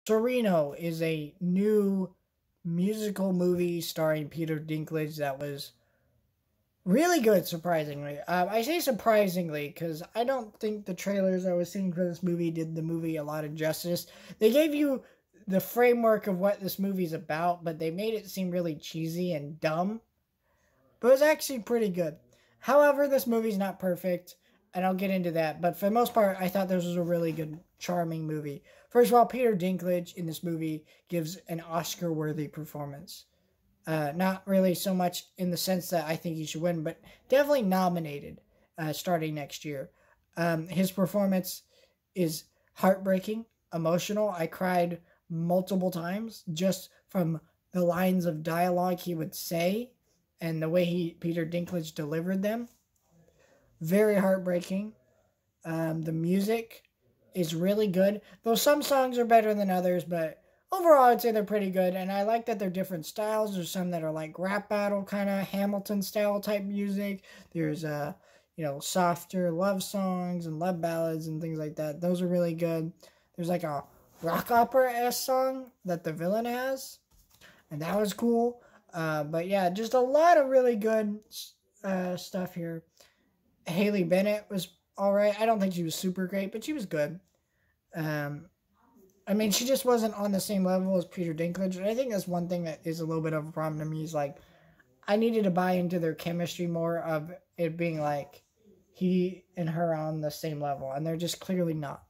Cyrano is a new musical movie starring Peter Dinklage that was really good, surprisingly. I say surprisingly because I don't think the trailers I was seeing for this movie did the movie a lot of justice. They gave you the framework of what this movie's about, but they made it seem really cheesy and dumb. But it was actually pretty good. However, this movie's not perfect, and I'll get into that. But for the most part, I thought this was a really good, charming movie. First of all, Peter Dinklage in this movie gives an Oscar-worthy performance. Not really so much in the sense that I think he should win, but definitely nominated starting next year. His performance is heartbreaking, emotional. I cried multiple times just from the lines of dialogue he would say and the way Peter Dinklage delivered them. Very heartbreaking. The music is really good, though some songs are better than others, but overall I'd say they're pretty good, and I like that they're different styles. There's some that are like rap battle kind of Hamilton style type music. There's softer love songs and love ballads and things like that. Those are really good. There's like a rock opera-esque song that the villain has, and that was cool. But yeah, just a lot of really good stuff here. Haley Bennett was alright. I don't think she was super great, but she was good. I mean, she just wasn't on the same level as Peter Dinklage, and I think that's one thing that is a little bit of a problem to me. Is like, I needed to buy into their chemistry more of it being like he and her on the same level, and they're just clearly not.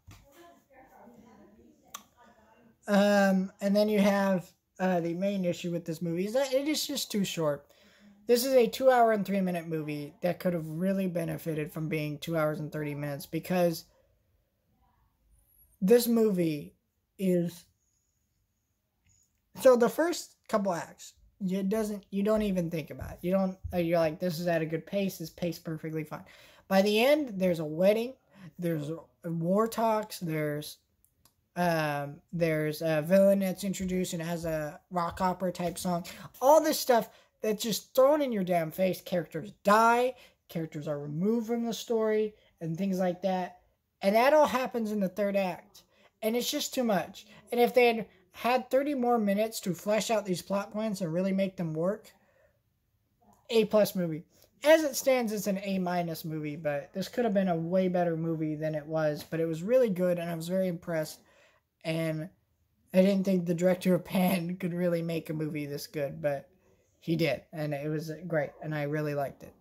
And then you have the main issue with this movie is that it is just too short. This is a 2 hour and 3 minute movie that could have really benefited from being 2 hours and 30 minutes because this movie is so the first couple acts you don't even think about it. You're like, this is at a good pace, this pace perfectly fine. By the end, there's a wedding, there's war talks, there's a villain that's introduced and has a rock opera type song, all this stuff that's just thrown in your damn face. Characters die, characters are removed from the story, and things like that, and that all happens in the third act. And it's just too much. And if they had 30 more minutes to flesh out these plot points and really make them work, A+ movie. As it stands, it's an A- movie, but this could have been a way better movie than it was. But it was really good, and I was very impressed. And I didn't think the director of Pan could really make a movie this good, but he did. And it was great, and I really liked it.